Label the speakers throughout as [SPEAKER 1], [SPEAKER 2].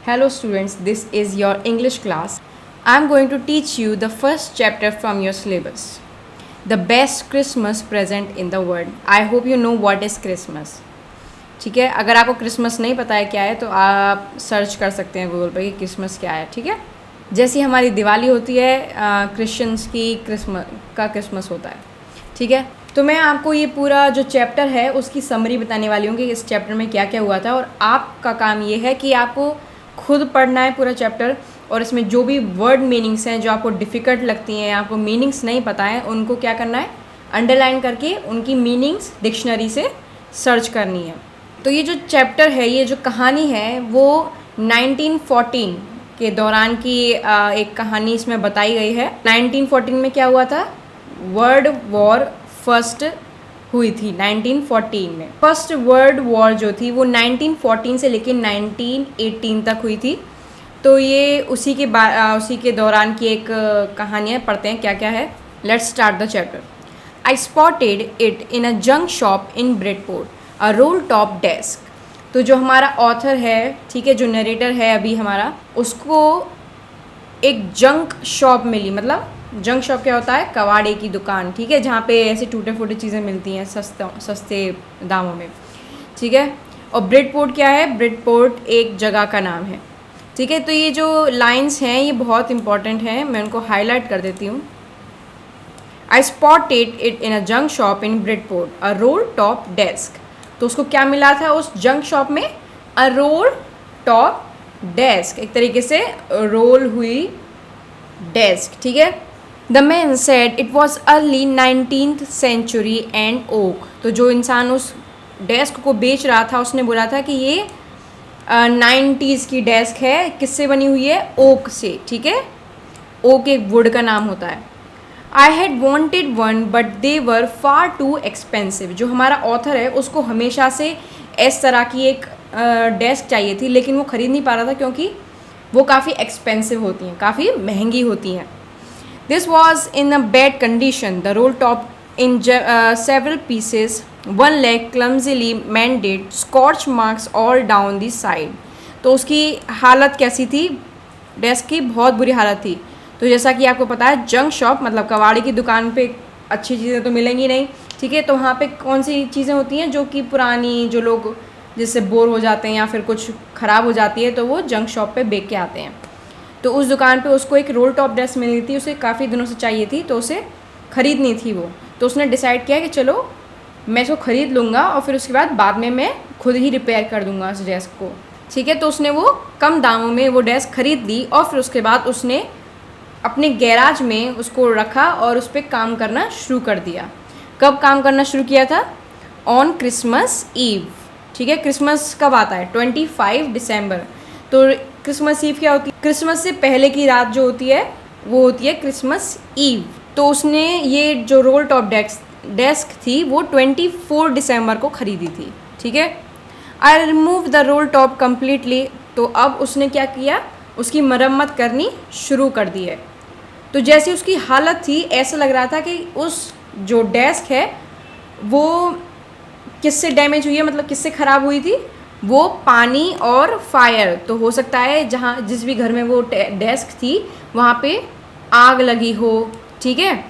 [SPEAKER 1] Hello students, this is your English class. I am going to teach you the first chapter from your syllabus. The best Christmas present in the world. I hope you know what is Christmas. ठीक है, अगर आपको Christmas नहीं पता है क्या है तो आप सर्च कर सकते हैं गूगल पर कि क्रिसमस क्या है. ठीक है, जैसी हमारी दिवाली होती है क्रिश्चियंस की क्रिसमस होता है. ठीक है, तो मैं आपको ये पूरा जो चैप्टर है उसकी समरी बताने वाली हूँ कि इस चैप्टर में क्या क्या हुआ था. और आपका काम ये है कि आपको खुद पढ़ना है पूरा चैप्टर, और इसमें जो भी वर्ड मीनिंग्स हैं जो आपको डिफ़िकल्ट लगती हैं, आपको मीनिंग्स नहीं पता है, उनको क्या करना है, अंडरलाइन करके उनकी मीनिंग्स डिक्शनरी से सर्च करनी है. तो ये जो चैप्टर है, ये जो कहानी है वो 1914 के दौरान की एक कहानी इसमें बताई गई है. 1914 में क्या हुआ था, वर्ल्ड वॉर फर्स्ट हुई थी 1914 में. फर्स्ट वर्ल्ड वॉर जो थी वो 1914 से लेकर 1918 तक हुई थी. तो ये उसी के दौरान की एक कहानी है. पढ़ते हैं क्या क्या है. Let's start the chapter. I spotted it in a junk shop in Bridport, a roll top desk. तो जो हमारा ऑथर है, ठीक है, जो नरेटर है अभी हमारा, उसको एक जंक शॉप मिली. मतलब जंक शॉप क्या होता है, कबाड़े की दुकान. ठीक है, जहाँ पे ऐसे टूटे फूटे चीज़ें मिलती हैं सस्ते दामों में. ठीक है, और ब्रेडपोर्ट क्या है, ब्रेडपोर्ट एक जगह का नाम है. ठीक है, तो ये जो लाइंस हैं ये बहुत इंपॉर्टेंट हैं, मैं उनको हाईलाइट कर देती हूँ. I spotted it in a junk shop in Bridport, a roll top desk. तो उसको क्या मिला था उस जंक शॉप में, अ रोल टॉप डेस्क, एक तरीके से रोल हुई डेस्क. ठीक है. The man said it was early 19th century and oak. तो जो इंसान उस डेस्क को बेच रहा था उसने बोला था कि ये 90s की डेस्क है. किससे बनी हुई है, ओक से. ठीक है, ओक एक वुड का नाम होता है. I had wanted one but they were far too expensive. जो हमारा ऑथर है उसको हमेशा से इस तरह की एक डेस्क चाहिए थी, लेकिन वो ख़रीद नहीं पा रहा था क्योंकि वो काफ़ी एक्सपेंसिव होती हैं, काफ़ी महंगी होती हैं. This was in a bad condition, the roll top in several pieces, one leg clumsily mended, scorch marks all down the side. तो उसकी हालत कैसी थी, डेस्क की बहुत बुरी हालत थी. तो जैसा कि आपको पता है जंक शॉप मतलब कबाड़ी की दुकान पे अच्छी चीज़ें तो मिलेंगी नहीं. ठीक है, तो वहाँ पे कौन सी चीज़ें होती हैं जो कि पुरानी, जो लोग जिससे बोर हो जाते हैं या फिर कुछ ख़राब हो जाती है तो वो जंक शॉप पे बेच के आते हैं. तो उस दुकान पे उसको एक रोल टॉप डेस्क मिली थी, उसे काफ़ी दिनों से चाहिए थी, तो उसे ख़रीदनी थी वो. तो उसने डिसाइड किया कि चलो मैं इसको ख़रीद लूँगा और फिर उसके बाद में मैं खुद ही रिपेयर कर दूँगा उस डेस्क को. ठीक है, तो उसने वो कम दामों में वो डेस्क ख़रीद ली और फिर उसके बाद उसने अपने गैराज में उसको रखा और उस पर काम करना शुरू कर दिया. कब काम करना शुरू किया था, ऑन क्रिसमस ईव. ठीक है, क्रिसमस कब आता है, 25 दिसंबर. तो क्रिसमस ईव क्या होती है, क्रिसमस से पहले की रात जो होती है वो होती है क्रिसमस ईव. तो उसने ये जो रोल टॉप डेस्क थी वो 24 दिसंबर को ख़रीदी थी. ठीक है. I remove the roll top completely. तो अब उसने क्या किया, उसकी मरम्मत करनी शुरू कर दी है. तो जैसी उसकी हालत थी ऐसा लग रहा था कि उस जो डेस्क है वो किससे डैमेज हुई है, मतलब किससे ख़राब हुई थी, वो पानी और फायर. तो हो सकता है जहाँ जिस भी घर में वो डेस्क थी वहाँ पे आग लगी हो. ठीक है,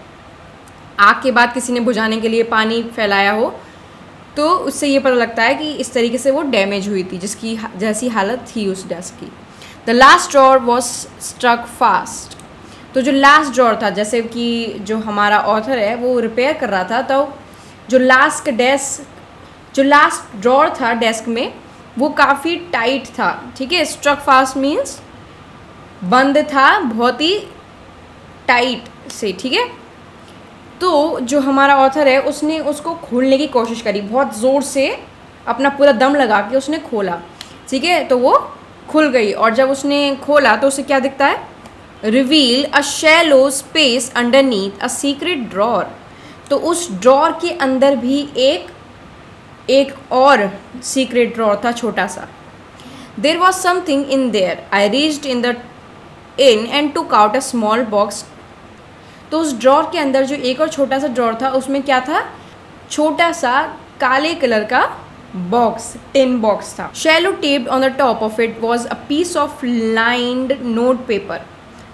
[SPEAKER 1] आग के बाद किसी ने बुझाने के लिए पानी फैलाया हो, तो उससे ये पता लगता है कि इस तरीके से वो डैमेज हुई थी जिसकी जैसी हालत थी उस डेस्क की. The last drawer was struck fast. तो जो लास्ट ड्रॉर था, जैसे कि जो हमारा ऑथर है वो रिपेयर कर रहा था, तो जो लास्ट ड्रॉर था डेस्क में वो काफ़ी टाइट था. ठीक है, स्ट्रक फास्ट मीन्स बंद था बहुत ही टाइट से. ठीक है, तो जो हमारा ऑथर है उसने उसको खोलने की कोशिश करी, बहुत ज़ोर से अपना पूरा दम लगा के उसने खोला. ठीक है, तो वो खुल गई. और जब उसने खोला तो उसे क्या दिखता है, reveal a shallow space underneath a secret drawer. तो उस ड्रॉर के अंदर भी एक और सीक्रेट ड्रॉर था, छोटा सा. There was something in there, I reached in and took out a small box. तो उस ड्रॉर के अंदर जो एक और छोटा सा ड्रॉर था उसमें क्या था, छोटा सा काले कलर का बॉक्स, टिन बॉक्स था. Shallow taped on the top of it was a piece of lined note paper.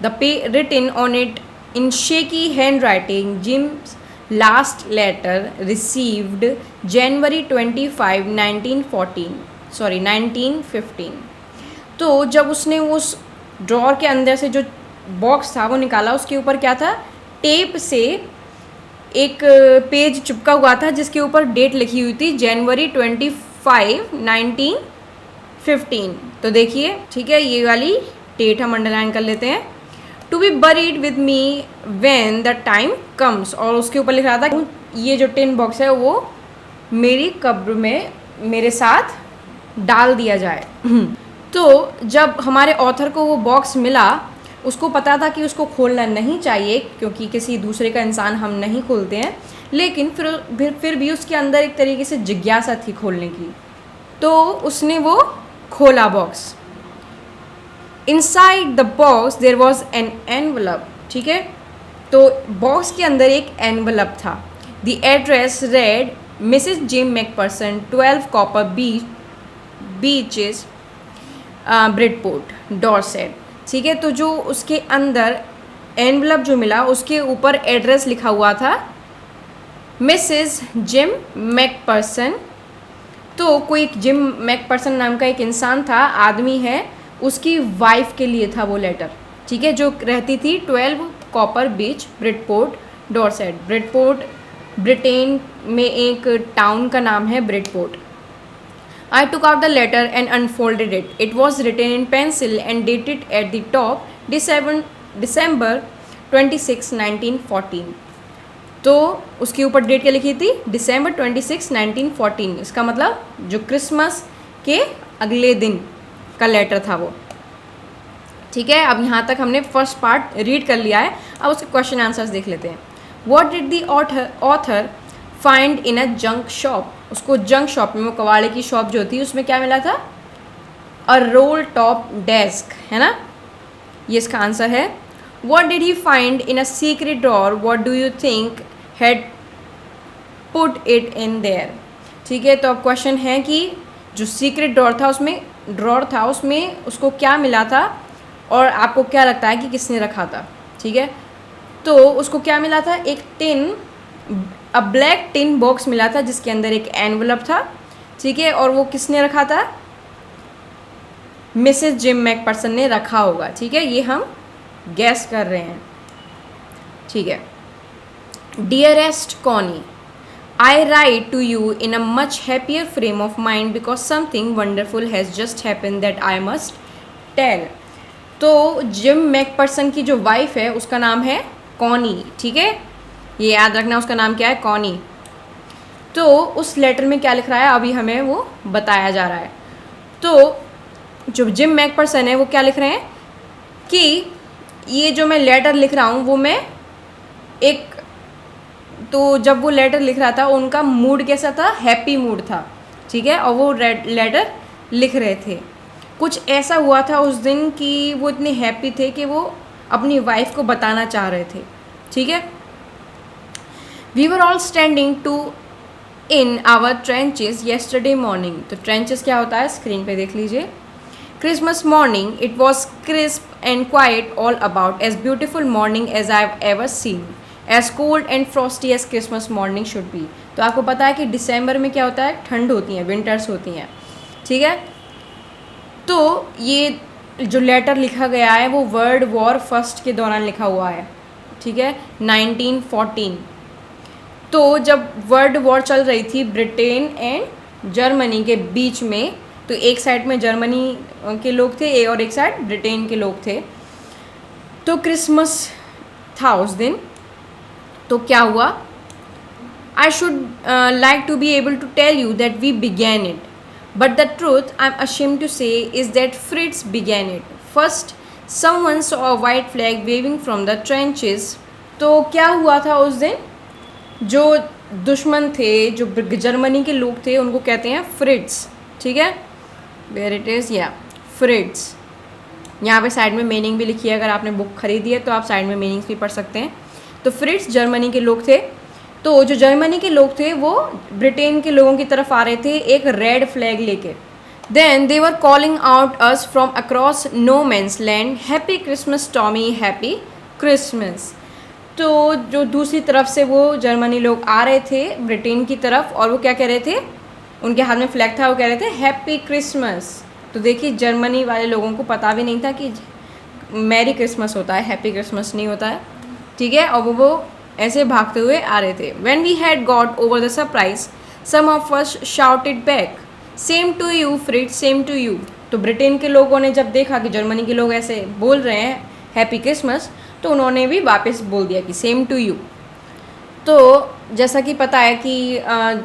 [SPEAKER 1] Written on it in shaky handwriting, Jim's last letter received January 25, 1915. तो जब उसने उस ड्रॉर के अंदर से जो बॉक्स था वो निकाला, उसके ऊपर क्या था, टेप से एक पेज चिपका हुआ था जिसके ऊपर डेट लिखी हुई थी जनवरी 25, 1915. तो देखिए, ठीक है, ये वाली डेट हम अंडरलाइन कर लेते हैं. To be buried with me when the time comes, और उसके ऊपर लिख रहा था ये जो टिन बॉक्स है वो मेरी कब्र में मेरे साथ डाल दिया जाए. तो जब हमारे ऑथर को वो बॉक्स मिला, उसको पता था कि उसको खोलना नहीं चाहिए क्योंकि किसी दूसरे का इंसान हम नहीं खोलते हैं, लेकिन फिर भी उसके अंदर एक तरीके से जिज्ञासा थी खोलने की. तो उसने वो खोला box. Inside the box there was an envelope. ठीक है, तो बॉक्स के अंदर एक एनवलप था. The address read Mrs Jim McPherson, 12 Copper Beeches, Bridport, Dorset. ठीक है, तो जो उसके अंदर एनवलप जो मिला उसके ऊपर एड्रेस लिखा हुआ था मिसेस जिम मैकपर्सन. तो कोई जिम मैकपर्सन नाम का एक इंसान था, आदमी है, उसकी वाइफ के लिए था वो लेटर. ठीक है, जो रहती थी 12 कॉपर बीच, ब्रिडपोर्ट, डॉर्सेट. ब्रिडपोर्ट ब्रिटेन में एक टाउन का नाम है, Bridport. I took out the letter and unfolded it. It was written in pencil and dated at the top December 26, 1914. तो उसके ऊपर डेट क्या लिखी थी, December 26, 1914. इसका मतलब जो क्रिसमस के अगले दिन का लेटर था वो. ठीक है, अब यहाँ तक हमने फर्स्ट पार्ट रीड कर लिया है. अब उसके क्वेश्चन आंसर्स देख लेते हैं. What did the author find in a junk shop? उसको जंक शॉप में, वो कबाड़े की शॉप जो थी, उसमें क्या मिला था, अ रोल टॉप डेस्क, है ना, ये इसका आंसर है. What did he find in a secret drawer, what do you think had put it in their. ठीक है, तो अब क्वेश्चन है कि जो सीक्रेट ड्रॉर था उसमें उसको क्या मिला था और आपको क्या लगता है कि किसने रखा था. ठीक है, तो उसको क्या मिला था, एक टिन, अ ब्लैक टिन बॉक्स मिला था जिसके अंदर एक एनवलप था. ठीक है, और वो किसने रखा था, मिसेस जिम मैकपर्सन ने रखा होगा. ठीक है, ये हम गैस कर रहे हैं. ठीक है. Dearest Connie, I write to you in a much happier frame of mind because something wonderful has just happen that I must tell. तो जिम मैकपर्सन की जो वाइफ है उसका नाम है कॉनी. ठीक है, ये याद रखना, उसका नाम क्या है, कॉनी. तो उस लेटर में क्या लिख रहा है अभी हमें वो बताया जा रहा है. तो जो जिम मैकपर्सन है वो क्या लिख रहे हैं कि ये जो मैं लेटर लिख रहा हूँ वो मैं एक, तो जब वो लेटर लिख रहा था उनका मूड कैसा था, हैप्पी मूड था. ठीक है, और वो लेटर लिख रहे थे. कुछ ऐसा हुआ था उस दिन कि वो इतने हैप्पी थे कि वो अपनी वाइफ को बताना चाह रहे थे. ठीक है. We were all standing in our trenches yesterday morning. तो trenches क्या होता है, स्क्रीन पे देख लीजिए. Christmas morning, it was crisp and quiet all about, as beautiful morning as I've ever seen, as cold and frosty as Christmas morning should be. तो आपको पता है कि दिसंबर में क्या होता है, ठंड होती है, विंटर्स होती हैं. ठीक है, तो ये जो लेटर लिखा गया है वो वर्ल्ड वॉर फर्स्ट के दौरान लिखा हुआ है. ठीक है, 1914. तो जब वर्ल्ड वॉर चल रही थी ब्रिटेन एंड जर्मनी के बीच में, तो एक साइड में जर्मनी के लोग थे और एक साइड ब्रिटेन के लोग थे. तो क्रिसमस था उस दिन. तो क्या हुआ, I should like to be able to tell you that we began it, but the truth I am ashamed to say is that Fritz began it first. Someone saw a white flag waving from the trenches. तो क्या हुआ था उस दिन, जो दुश्मन थे, जो जर्मनी के लोग थे, उनको कहते हैं फ्रिट्स. ठीक है, वेयर इट इज़, या फ्रिट्स. यहाँ पे साइड में मीनिंग भी लिखी है, अगर आपने बुक खरीदी है तो आप साइड में मीनिंग्स भी पढ़ सकते हैं. तो फ्रिट्स जर्मनी के लोग थे तो जो जर्मनी के लोग थे वो ब्रिटेन के लोगों की तरफ आ रहे थे एक रेड फ्लैग लेके. Then they were calling out us from across no man's land, happy Christmas Tommy, happy Christmas. तो जो दूसरी तरफ से वो जर्मनी लोग आ रहे थे ब्रिटेन की तरफ, और वो क्या कह रहे थे, उनके हाथ में फ्लैग था, वो कह रहे थे हैप्पी क्रिसमस. तो देखिए जर्मनी वाले लोगों को पता भी नहीं था कि मैरी क्रिसमस होता है, हैप्पी क्रिसमस नहीं होता है. ठीक है, और वो ऐसे भागते हुए आ रहे थे. When we had got over the surprise some of us shouted back, same to you Fritz, same to you. तो ब्रिटेन के लोगों ने जब देखा कि जर्मनी के लोग ऐसे बोल रहे हैं हैप्पी क्रिसमस, तो उन्होंने भी वापस बोल दिया कि सेम टू यू. तो जैसा कि पता है कि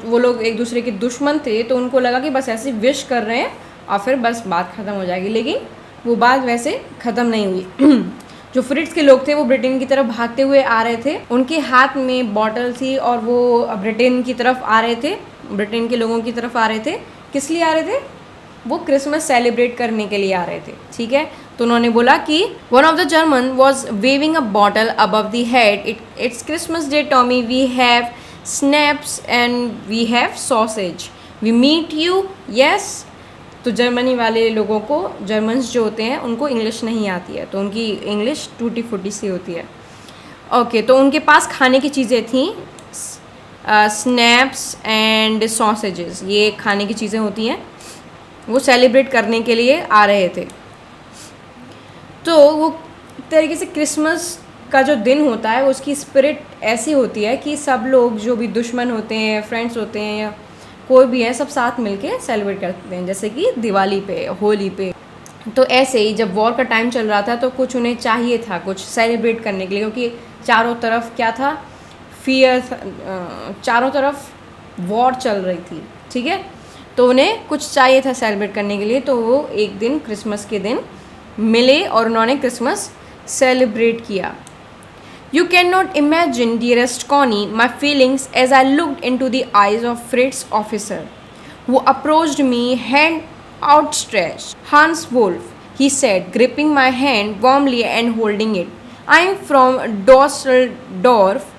[SPEAKER 1] वो लोग एक दूसरे के दुश्मन थे, तो उनको लगा कि बस ऐसे विश कर रहे हैं और फिर बस बात ख़त्म हो जाएगी, लेकिन वो बात वैसे ख़त्म नहीं हुई. जो फ्रिट्स के लोग थे वो ब्रिटेन की तरफ भागते हुए आ रहे थे, उनके हाथ में बॉटल थी और वो ब्रिटेन की तरफ आ रहे थे, ब्रिटेन के लोगों की तरफ आ रहे थे. किस लिए आ रहे थे? वो क्रिसमस सेलिब्रेट करने के लिए आ रहे थे. ठीक है, तो उन्होंने बोला कि one of the German was waving a bottle above the head, it's Christmas day Tommy, we have schnapps and we have sausage, we meet you yes. तो जर्मनी वाले लोगों को, जर्मन्स जो होते हैं उनको इंग्लिश नहीं आती है, तो उनकी इंग्लिश टूटी फूटी सी होती है. ओके, तो उनके पास खाने की चीज़ें थी, स्नैप्स एंड सॉसेजेस, ये खाने की चीज़ें होती हैं. वो सेलिब्रेट करने के लिए आ रहे थे. तो वो तरीके से क्रिसमस का जो दिन होता है उसकी स्पिरिट ऐसी होती है कि सब लोग जो भी दुश्मन होते हैं, फ्रेंड्स होते हैं या कोई भी है, सब साथ मिलके सेलिब्रेट करते हैं, जैसे कि दिवाली पे, होली पे. तो ऐसे ही जब वॉर का टाइम चल रहा था तो कुछ उन्हें चाहिए था कुछ सेलिब्रेट करने के लिए, क्योंकि चारों तरफ क्या था, फियर, चारों तरफ वॉर चल रही थी. ठीक है, तो उन्हें कुछ चाहिए था सेलिब्रेट करने के लिए, तो वो एक दिन क्रिसमस के दिन मिले और उन्होंने क्रिसमस सेलिब्रेट किया. You cannot imagine, dearest Connie, my feelings as I looked into the eyes of Fritz officer, who approached me, hand outstretched. Hans Wolf, he said, gripping my hand warmly and holding it. I am from Dusseldorf.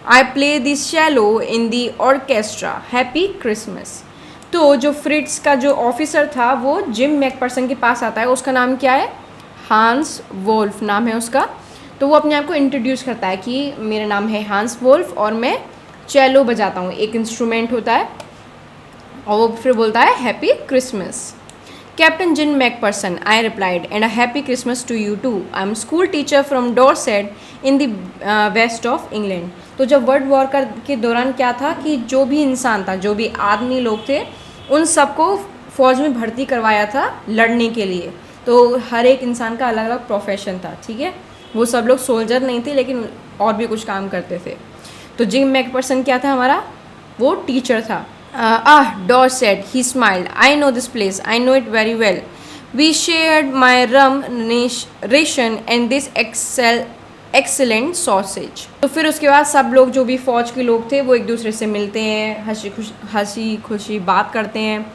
[SPEAKER 1] I play the cello in the orchestra. Happy Christmas. तो जो फ्रिट्स का जो officer था वो gym McPherson के पास आता है, उसका नाम क्या है, हांस वोल्फ नाम है उसका. तो वो अपने आप को इंट्रोड्यूस करता है कि मेरा नाम है हांस वोल्फ और मैं चेलो बजाता हूँ, एक इंस्ट्रूमेंट होता है, और वो फिर बोलता है happy Christmas. Captain Jim McPherson, I replied, and a happy Christmas to you too. I am school teacher from Dorset in the west of England. तो जब वर्ल्ड वॉर के दौरान क्या था कि जो भी इंसान था, जो भी आदमी लोग थे, उन सबको फ़ौज में भर्ती करवाया था लड़ने के लिए. तो हर एक इंसान का अलग अलग प्रोफेशन था. ठीक है, वो सब लोग सोल्जर नहीं थे लेकिन और भी कुछ काम करते थे. तो जिम मैकपर्सन क्या था हमारा, वो टीचर था. Dorset, he smiled, I know this place, I know it very well. We shared my rum ration and this excellent sausage. तो फिर उसके बाद सब लोग जो भी फ़ौज के लोग थे वो एक दूसरे से मिलते हैं, हंसी खुशी बात करते हैं.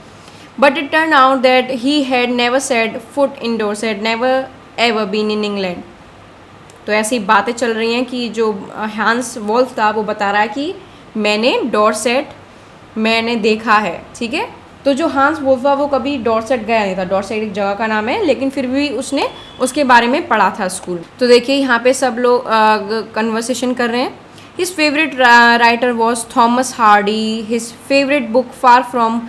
[SPEAKER 1] But it turn out that he had never set foot in Dorset, never ever been in England. तो ऐसी बातें चल रही हैं कि जो हांस वोल्फ था वो बता रहा है कि मैंने डॉर्सेट मैंने देखा है. ठीक है, तो जो हांस वोल्फ था वो कभी डॉर्सेट गया नहीं था, डॉर्सेट एक जगह का नाम है, लेकिन फिर भी उसने उसके बारे में पढ़ा था स्कूल. तो देखिए यहाँ पे सब लोग कन्वर्सेशन कर रहे हैं. His favourite writer was Thomas Hardy, his favourite book far from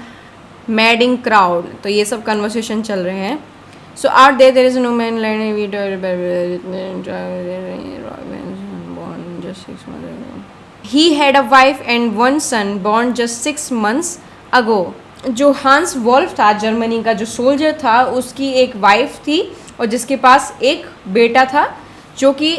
[SPEAKER 1] madding crowd. तो ये सब कन्वर्सेशन चल रहे हैं. So out there is no man like we born just 6 months ago. He had a wife and one son born just 6 months ago. जो हांस Wolff था Germany का जो सोल्जर था, उसकी एक वाइफ थी और जिसके पास एक बेटा था जो कि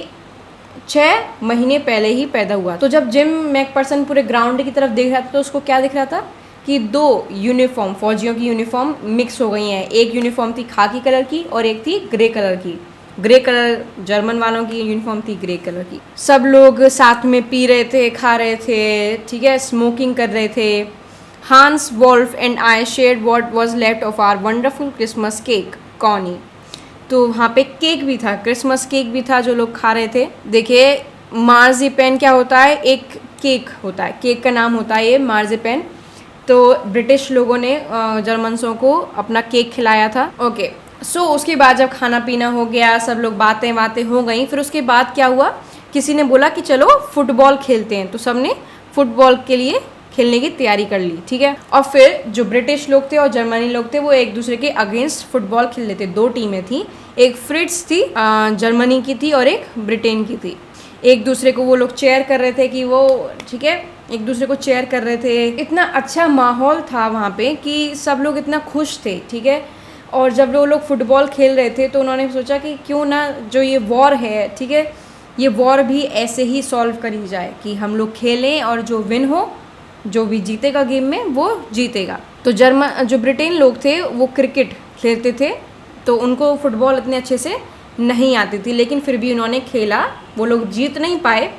[SPEAKER 1] 6 महीने पहले ही पैदा हुआ. तो जब जिम मैकपर्सन पूरे ग्राउंड की तरफ देख रहा था तो उसको क्या दिख रहा था कि 2 यूनिफॉर्म, फौजियों की यूनिफॉर्म मिक्स हो गई हैं. एक यूनिफॉर्म थी खाकी कलर की और एक थी ग्रे कलर की. ग्रे कलर जर्मन वालों की यूनिफॉर्म थी ग्रे कलर की. सब लोग साथ में पी रहे थे, खा रहे थे, ठीक है, स्मोकिंग कर रहे थे. Hans Wolf and I shared what was left of our wonderful Christmas cake कॉनी. तो वहाँ पे केक भी था, क्रिसमस केक भी था जो लोग खा रहे थे. देखिए मार्जिपेन क्या होता है, एक केक होता है, केक का नाम होता है ये मार्जिपेन। तो ब्रिटिश लोगों ने जर्मनसों को अपना केक खिलाया था। ओके, सो उसके बाद जब खाना पीना हो गया, सब लोग बातें हो गई, फिर उसके बाद क्या हुआ, किसी ने बोला कि चलो फुटबॉल खेलते हैं। तो सब ने फुटबॉल के लिए खेलने की तैयारी कर ली, ठीक है। और फिर जो ब्रिटिश लोग थे और जर्मनी लोग थे वो एक दूसरे के अगेंस्ट फुटबॉल खेल रहे थे। 2 टीमें थी, एक फ्रिट्स थी जर्मनी की थी और एक ब्रिटेन की थी। एक दूसरे को वो लोग चेयर कर रहे थे कि वो, ठीक है, एक दूसरे को चेयर कर रहे थे। इतना अच्छा माहौल था वहाँ पे कि सब लोग इतना खुश थे, ठीक है। और जब वो लोग फुटबॉल खेल रहे थे तो उन्होंने सोचा कि क्यों ना जो ये वॉर है, ठीक है, ये वॉर भी ऐसे ही सॉल्व करी जाए कि हम लोग खेलें और जो विन हो, जो भी जीतेगा गेम में वो जीतेगा। तो जो ब्रिटेन लोग थे वो क्रिकेट खेलते थे, तो उनको फुटबॉल इतने अच्छे से नहीं आती थी, लेकिन फिर भी उन्होंने खेला। वो लोग जीत नहीं पाए,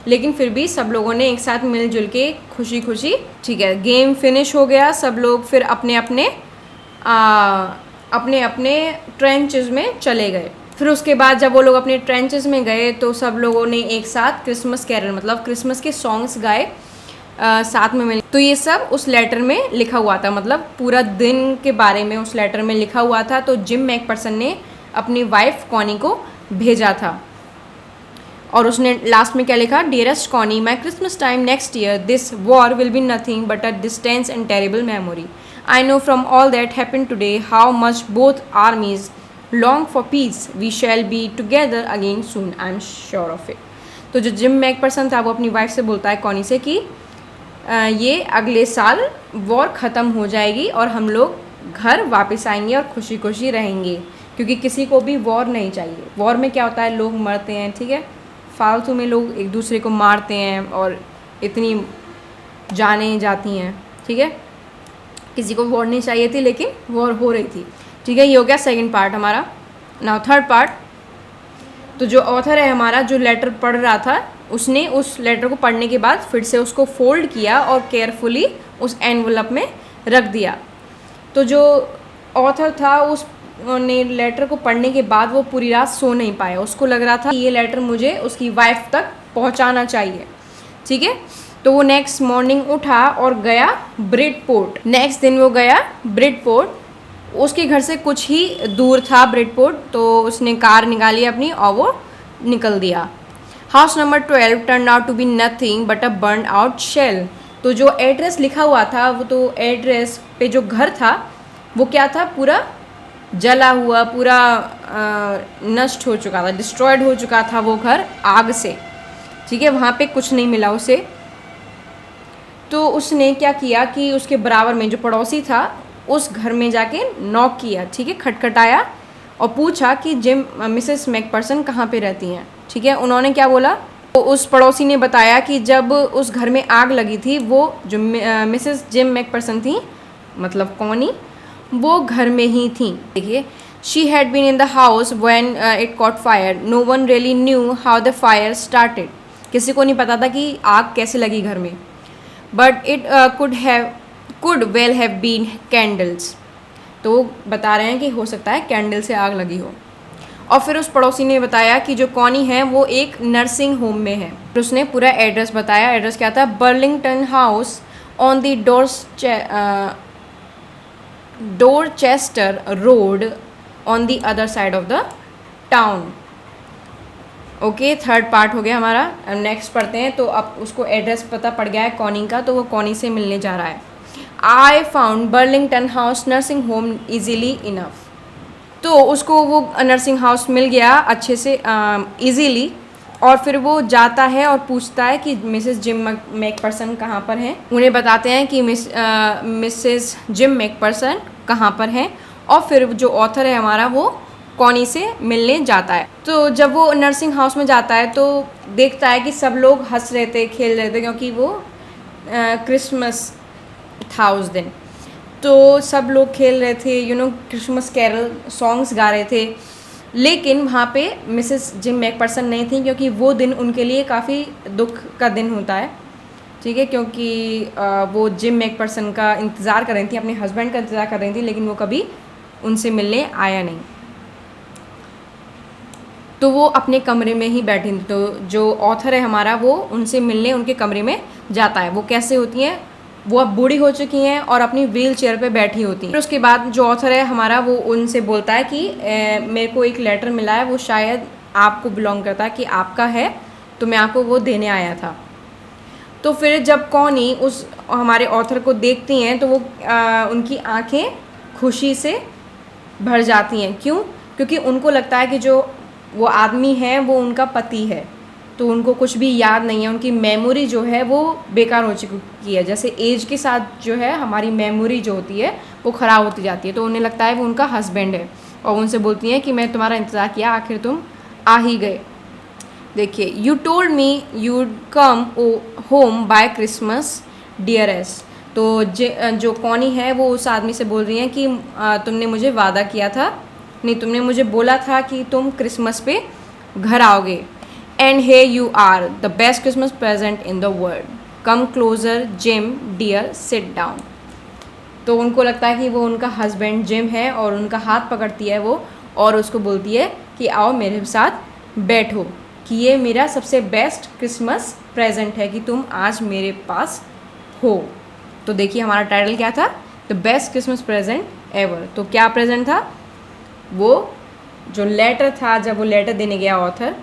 [SPEAKER 1] लेकिन फिर भी सब लोगों ने एक साथ मिलजुल के खुशी खुशी, ठीक है, गेम फिनिश हो गया। सब लोग फिर अपने अपने ट्रेंचेस में चले गए। फिर उसके बाद जब वो लोग अपने ट्रेंचेस में गए तो सब लोगों ने एक साथ क्रिसमस कैरल, मतलब क्रिसमस के सॉन्ग्स गाए साथ में मिल। तो ये सब उस लेटर में लिखा हुआ था, मतलब पूरा दिन के बारे में उस लेटर में लिखा हुआ था। तो जिम मैकपर्सन ने अपनी वाइफ कॉनी को भेजा था और उसने लास्ट में क्या लिखा, dearest Connie, my Christmas time next year, this war will be nothing but a distance and terrible memory. I know from all that happen today how much both armies long for peace, we shall be together again soon, I am sure of it. तो जो gym McPherson था वो अपनी wife से बोलता है Connie से कि ये अगले साल वॉर ख़त्म हो जाएगी और हम लोग घर वापस आएंगे और खुशी खुशी रहेंगे, क्योंकि किसी को भी वॉर नहीं चाहिए। वॉर में क्या होता है, लोग मरते हैं, ठीक है, फालतू में लोग एक दूसरे को मारते हैं और इतनी जानें जाती हैं, ठीक है। किसी को वॉर नहीं चाहिए थी लेकिन वॉर हो रही थी, ठीक है। ये हो गया सेकंड पार्ट हमारा। Now third part. तो जो ऑथर है हमारा, जो लेटर पढ़ रहा था, उसने उस लेटर को पढ़ने के बाद फिर से उसको फोल्ड किया और केयरफुली उस एनवलप में रख दिया। तो जो ऑथर था उसने लेटर को पढ़ने के बाद वो पूरी रात सो नहीं पाया। उसको लग रहा था कि ये लेटर मुझे उसकी वाइफ तक पहुंचाना चाहिए, ठीक है। तो वो नेक्स्ट मॉर्निंग उठा और गया ब्रिडपोर्ट। नेक्स्ट दिन वो गया ब्रिडपोर्ट। उसके घर से कुछ ही दूर था ब्रिडपोर्ट। तो उसने कार निकाली अपनी और वो निकल दिया। House number 12 turn out to be nothing but a burn out shell. तो जो एड्रेस लिखा हुआ था, वो तो एड्रेस पे जो घर था वो क्या था, पूरा जला हुआ, पूरा नष्ट हो चुका था, डिस्ट्रॉयड हो चुका था वो घर आग से, ठीक है। वहाँ पे कुछ नहीं मिला उसे। तो उसने क्या किया कि उसके बराबर में जो पड़ोसी था उस घर में जाके नॉक किया, ठीक है, खटखटाया और पूछा कि मिसेस मैकपर्सन कहाँ पे रहती हैं, ठीक है। उन्होंने क्या बोला, तो उस पड़ोसी ने बताया कि जब उस घर में आग लगी थी वो जो मिसेस जिम मैकपर्सन थी, मतलब कॉनी, वो घर में ही थी। देखिए, she had been in the house when it caught fire, no one really knew how the fire started. किसी को नहीं पता था कि आग कैसे लगी घर में, but it could well have been candles. तो वो बता रहे हैं कि हो सकता है कैंडल से आग लगी हो। और फिर उस पड़ोसी ने बताया कि जो कॉनी है वो एक नर्सिंग होम में है। फिर उसने पूरा एड्रेस बताया। एड्रेस क्या था, Burlington house on the Dorchester road on the other side of the town. Okay, third part हो गया हमारा। नेक्स्ट पढ़ते हैं। तो अब उसको एड्रेस पता पड़ गया है कॉनी का, तो वो कॉनी से मिलने जा रहा है। I found Burlington house nursing home easily enough. तो उसको वो नर्सिंग हाउस मिल गया अच्छे से ईजीली। और फिर वो जाता है और पूछता है कि मिसेस जिम मैकपर्सन कहाँ पर हैं। उन्हें बताते हैं कि मिसेस जिम मैकपर्सन कहाँ पर हैं। और फिर जो ऑथर है हमारा वो कॉनी से मिलने जाता है। तो जब वो नर्सिंग हाउस में जाता है तो देखता है कि सब लोग हंस रहे थे, खेल रहे थे, क्योंकि वो क्रिसमस था उस दिन। तो सब लोग खेल रहे थे, क्रिसमस कैरल सॉन्ग्स गा रहे थे। लेकिन वहाँ पे मिसेस जिम मैकपर्सन नहीं थी, क्योंकि वो दिन उनके लिए काफ़ी दुख का दिन होता है, ठीक है। क्योंकि वो जिम मैकपर्सन का इंतज़ार कर रही थी, अपने हस्बैंड का इंतज़ार कर रही थी, लेकिन वो कभी उनसे मिलने आया नहीं। तो वो अपने कमरे में ही बैठी थी। तो जो ऑथर है हमारा वो उनसे मिलने उनके कमरे में जाता है। वो कैसे होती हैं, वो अब बूढ़ी हो चुकी हैं और अपनी व्हील चेयर पर बैठी होती हैं। फिर उसके बाद जो ऑथर है हमारा वो उनसे बोलता है कि मेरे को एक लेटर मिला है, वो शायद आपको बिलोंग करता है, कि आपका है, तो मैं आपको वो देने आया था। तो फिर जब कॉनी उस हमारे ऑथर को देखती हैं तो वो उनकी आंखें खुशी से भर जाती हैं। क्यों? क्योंकि उनको लगता है कि जो वो आदमी है वो उनका पति है। तो उनको कुछ भी याद नहीं है, उनकी मेमोरी जो है वो बेकार हो चुकी है। जैसे एज के साथ जो है हमारी मेमोरी जो होती है वो ख़राब होती जाती है। तो उन्हें लगता है वो उनका हस्बैंड है और उनसे बोलती हैं कि मैं तुम्हारा इंतज़ार किया, आखिर तुम आ ही गए। देखिए, you told me you'd come home by Christmas dearest. तो जो कॉनी है वो उस आदमी से बोल रही हैं कि तुमने मुझे वादा किया था, नहीं तुमने मुझे बोला था कि तुम क्रिसमस पे घर आओगे। And hey you are the best Christmas present in the world, come closer Jim dear, sit down. तो उनको लगता है कि वो उनका हस्बैंड जिम है और उनका हाथ पकड़ती है वो और उसको बोलती है कि आओ मेरे साथ बैठो, कि ये मेरा सबसे बेस्ट क्रिसमस प्रेजेंट है कि तुम आज मेरे पास हो। तो देखिए हमारा टाइटल क्या था, the best Christmas present ever. तो क्या प्रेजेंट था, वो जो लेटर था, जब वो लेटर देने गया ऑथर,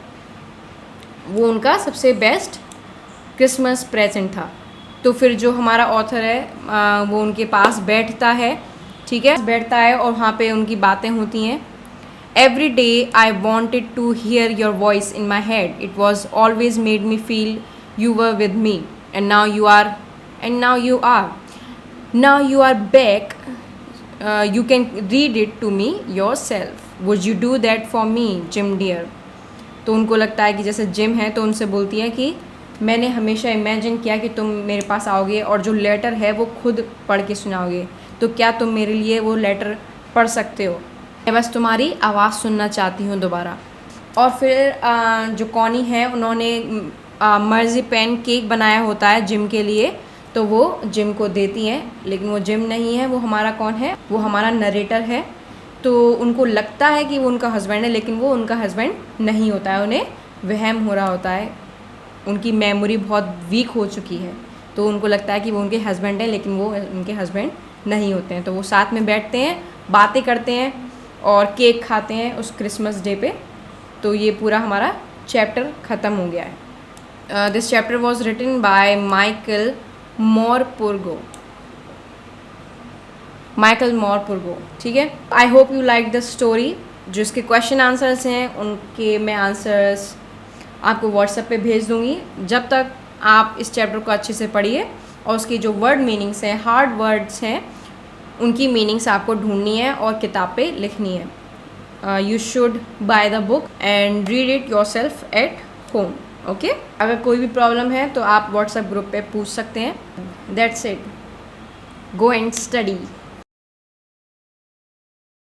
[SPEAKER 1] वो उनका सबसे बेस्ट क्रिसमस प्रेजेंट था। तो फिर जो हमारा ऑथर है वो उनके पास बैठता है, ठीक है, बैठता है और वहाँ पे उनकी बातें होती हैं। Every day I wanted to hear your voice in my head. It was always made me feel you were with me. And now you are. Now you are back. You can read it to me yourself. Would you do that for me, Jim dear? तो उनको लगता है कि जैसे gym है तो उनसे बोलती है कि मैंने हमेशा इमेजिन किया कि तुम मेरे पास आओगे और जो लेटर है वो खुद पढ़ के सुनाओगे। तो क्या तुम मेरे लिए वो लेटर पढ़ सकते हो? मैं बस तुम्हारी आवाज़ सुनना चाहती हूँ दोबारा। और फिर जो कॉनी है उन्होंने मर्जी पेन केक बनाया होता है जिम के लिए, तो वो जिम को देती हैं। लेकिन वो जिम नहीं है, वो हमारा कौन है, वो हमारा नरेटर है। तो उनको लगता है कि वो उनका हस्बैंड है, लेकिन वो उनका हस्बैंड नहीं होता है। उन्हें वहम हो रहा होता है, उनकी मेमोरी बहुत वीक हो चुकी है। तो उनको लगता है कि वो उनके हस्बैंड हैं, लेकिन वो उनके हस्बैंड नहीं होते हैं। तो वो साथ में बैठते हैं, बातें करते हैं और केक खाते हैं उस क्रिसमस डे पे। तो ये पूरा हमारा चैप्टर ख़त्म हो गया है। This chapter was written by Michael Morpurgo. ठीक है। I hope you like the story. जो इसके क्वेश्चन आंसर्स हैं उनके मैं आंसर्स आपको व्हाट्सएप पे भेज दूँगी। जब तक आप इस चैप्टर को अच्छे से पढ़िए और उसकी जो वर्ड मीनिंग्स हैं, हार्ड वर्ड्स हैं, उनकी मीनिंग्स आपको ढूंढनी है और किताब पे लिखनी है। You should by the book and read it your self at home. Okay, अगर कोई भी प्रॉब्लम है तो आप व्हाट्सएप ग्रुप पे पूछ सकते हैं। That's it, go and study.